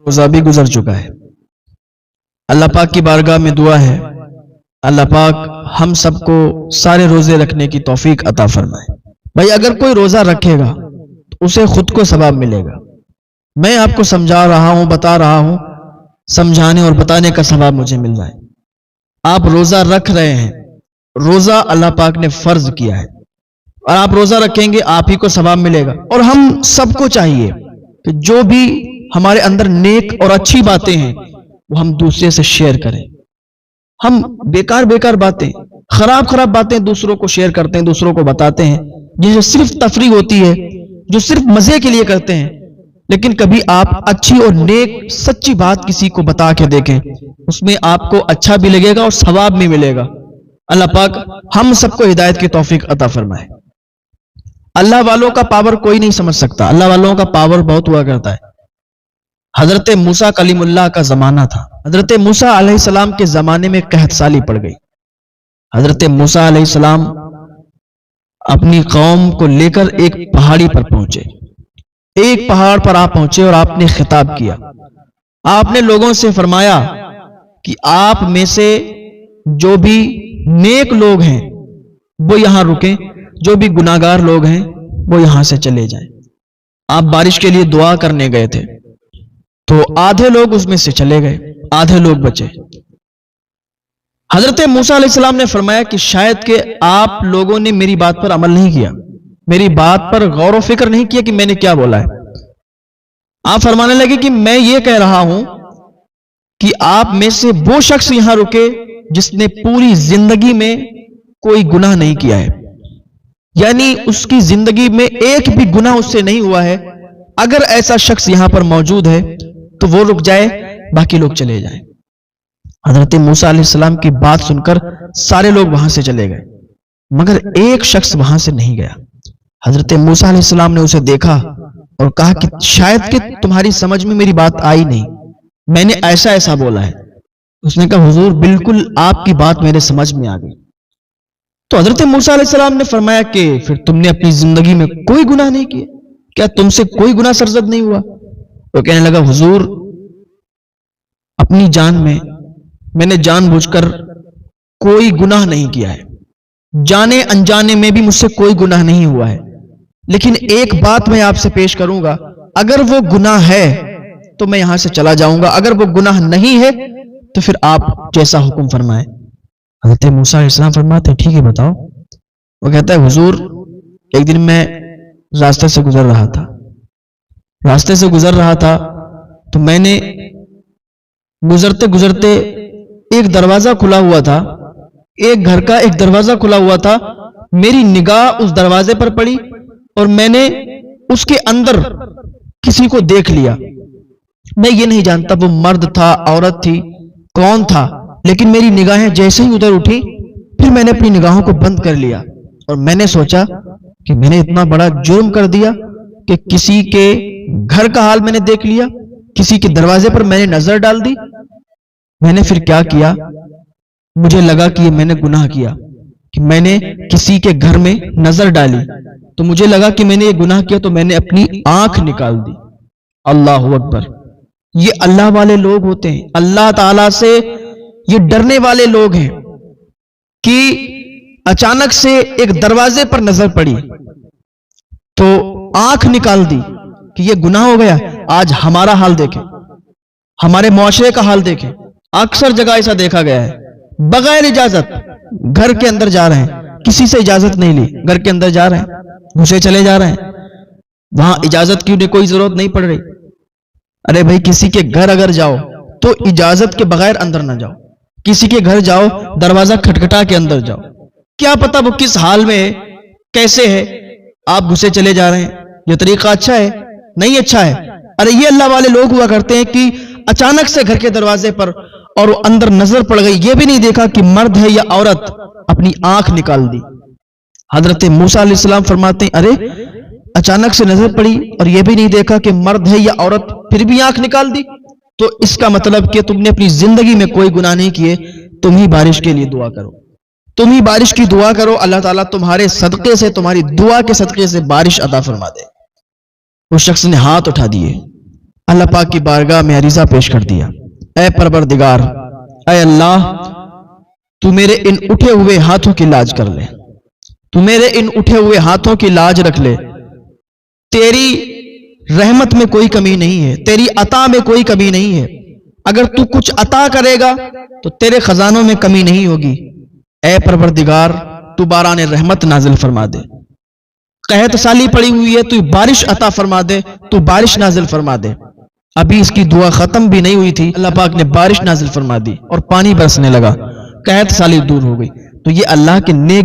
روزہ بھی گزر چکا ہے. اللہ پاک کی بارگاہ میں دعا ہے اللہ پاک ہم سب کو سارے روزے رکھنے کی توفیق عطا فرمائے. بھائی اگر کوئی روزہ رکھے گا تو اسے خود کو ثواب ملے گا. میں آپ کو سمجھا رہا ہوں، بتا رہا ہوں، سمجھانے اور بتانے کا ثواب مجھے مل رہا ہے. آپ روزہ رکھ رہے ہیں، روزہ اللہ پاک نے فرض کیا ہے اور آپ روزہ رکھیں گے آپ ہی کو ثواب ملے گا. اور ہم سب کو چاہیے کہ جو بھی ہمارے اندر نیک اور اچھی باتیں ہیں وہ ہم دوسرے سے شیئر کریں. ہم بیکار باتیں، خراب باتیں دوسروں کو شیئر کرتے ہیں، دوسروں کو بتاتے ہیں، جو صرف تفریح ہوتی ہے، جو صرف مزے کے لیے کرتے ہیں. لیکن کبھی آپ اچھی اور نیک سچی بات کسی کو بتا کے دیکھیں، اس میں آپ کو اچھا بھی لگے گا اور ثواب بھی ملے گا. اللہ پاک ہم سب کو ہدایت کی توفیق عطا فرمائے. اللہ والوں کا پاور کوئی نہیں سمجھ سکتا. اللہ والوں کا پاور بہت ہوا کرتا ہے. حضرت موسیٰ کلیم اللہ کا زمانہ تھا. حضرت موسیٰ علیہ السلام کے زمانے میں قحط سالی پڑ گئی. حضرت موسیٰ علیہ السلام اپنی قوم کو لے کر ایک پہاڑی پر پہنچے. ایک پہاڑ پر آپ پہنچے اور آپ نے خطاب کیا. آپ نے لوگوں سے فرمایا کہ آپ میں سے جو بھی نیک لوگ ہیں وہ یہاں رکیں، جو بھی گناہگار لوگ ہیں وہ یہاں سے چلے جائیں. آپ بارش کے لیے دعا کرنے گئے تھے تو آدھے لوگ اس میں سے چلے گئے، آدھے لوگ بچے. حضرت موسیٰ علیہ السلام نے فرمایا کہ شاید کہ آپ لوگوں نے میری بات پر عمل نہیں کیا، میری بات پر غور و فکر نہیں کیا کہ میں نے کیا بولا ہے. آپ فرمانے لگے کہ میں یہ کہہ رہا ہوں کہ آپ میں سے وہ شخص یہاں رکے جس نے پوری زندگی میں کوئی گناہ نہیں کیا ہے، یعنی اس کی زندگی میں ایک بھی گناہ اس سے نہیں ہوا ہے. اگر ایسا شخص یہاں پر موجود ہے تو وہ رک جائے، باقی لوگ چلے جائیں. حضرت موسیٰ علیہ السلام کی بات سن کر سارے لوگ وہاں سے چلے گئے، مگر ایک شخص وہاں سے نہیں گیا. حضرت موسیٰ علیہ السلام نے اسے دیکھا اور کہا کہ شاید کہ تمہاری سمجھ میں میری بات آئی نہیں، میں نے ایسا بولا ہے. اس نے کہا حضور بالکل آپ کی بات میرے سمجھ میں آ گئی. تو حضرت موسیٰ علیہ السلام نے فرمایا کہ پھر تم نے اپنی زندگی میں کوئی گناہ نہیں کیا، کیا تم سے کوئی گناہ سرزد نہیں ہوا؟ وہ کہنے لگا حضور اپنی جان میں نے جان بوجھ کر کوئی گناہ نہیں کیا ہے، جانے انجانے میں بھی مجھ سے کوئی گناہ نہیں ہوا ہے. لیکن ایک بات میں آپ سے پیش کروں گا، اگر وہ گناہ ہے تو میں یہاں سے چلا جاؤں گا، اگر وہ گناہ نہیں ہے تو پھر آپ جیسا حکم فرمائیں. حضرت موسیٰ علیہ السلام فرماتے ہیں ٹھیک ہے بتاؤ. وہ کہتا ہے حضور ایک دن میں راستے سے گزر رہا تھا تو میں نے گزرتے ایک دروازہ کھلا ہوا تھا، ایک گھر کا ایک دروازہ کھلا ہوا تھا. میری نگاہ اس دروازے پر پڑی اور میں نے اس کے اندر کسی کو دیکھ لیا. میں یہ نہیں جانتا وہ مرد تھا، عورت تھی، کون تھا، لیکن میری نگاہیں جیسے ہی ادھر اٹھی پھر میں نے اپنی نگاہوں کو بند کر لیا اور میں نے سوچا کہ میں نے اتنا بڑا جرم کر دیا کہ کسی کے گھر کا حال میں نے دیکھ لیا، کسی کے دروازے پر میں نے نظر ڈال دی. میں نے پھر کیا کیا، مجھے لگا کہ یہ میں نے گناہ کیا کہ میں نے کسی کے گھر میں نظر ڈالی، تو مجھے لگا کہ میں نے یہ گناہ کیا تو میں نے اپنی آنکھ نکال دی. اللہ اکبر. یہ اللہ والے لوگ ہوتے ہیں، اللہ تعالیٰ سے یہ ڈرنے والے لوگ ہیں کہ اچانک سے ایک دروازے پر نظر پڑی تو آنکھ نکال دی کہ یہ گناہ ہو گیا. آج ہمارا حال دیکھیں، ہمارے معاشرے کا حال دیکھیں، اکثر جگہ ایسا دیکھا گیا ہے بغیر اجازت گھر کے اندر جا رہے ہیں، کسی سے اجازت نہیں لی، گھر کے اندر جا رہے ہیں، گھسے چلے جا رہے ہیں، وہاں اجازت کی کوئی ضرورت نہیں پڑ رہی. ارے بھائی کسی کے گھر اگر جاؤ تو اجازت کے بغیر اندر نہ جاؤ. کسی کے گھر جاؤ دروازہ کھٹکھٹا کے اندر جاؤ، کیا پتا وہ کس حال میں ہے، کیسے ہے، آپ گھسے چلے جا رہے ہیں. یہ طریقہ اچھا ہے؟ نہیں اچھا ہے. ارے یہ اللہ والے لوگ ہوا کرتے ہیں کہ اچانک سے گھر کے دروازے پر اور اندر نظر پڑ گئی، یہ بھی نہیں دیکھا کہ مرد ہے یا عورت، اپنی آنکھ نکال دی. حضرت موسیٰ علیہ السلام فرماتے ہیں ارے اچانک سے نظر پڑی اور یہ بھی نہیں دیکھا کہ مرد ہے یا عورت، پھر بھی آنکھ نکال دی، تو اس کا مطلب کہ تم نے اپنی زندگی میں کوئی گناہ نہیں کیے. تم ہی بارش کے لیے دعا کرو، تم ہی بارش کی دعا کرو، اللہ تعالیٰ تمہارے صدقے سے، تمہاری دعا کے صدقے سے بارش عطا فرما دے. اس شخص نے ہاتھ اٹھا دیے، اللہ پاک کی بارگاہ میں عریضہ پیش کر دیا، اے پروردگار، اے اللہ، تو میرے ان اٹھے ہوئے ہاتھوں کی لاج کر لے، تو میرے ان اٹھے ہوئے ہاتھوں کی لاج رکھ لے۔ تیری رحمت میں کوئی کمی نہیں ہے، تیری عطا میں کوئی کمی نہیں ہے۔ اگر تو کچھ عطا کرے گا تو تیرے خزانوں میں کمی نہیں ہوگی۔ اے پروردگار، تو باران رحمت نازل فرما دے۔ قحط سالی پڑی ہوئی ہے، تو بارش عطا فرما دے، تو بارش نازل فرما دے۔ ابھی اس کی دعا ختم بھی نہیں ہوئی تھی، اللہ پاک نے بارش نازل فرما دی اور پانی برسنے لگا، قحط سالی دور ہو گئی۔ تو یہ اللہ کے نیک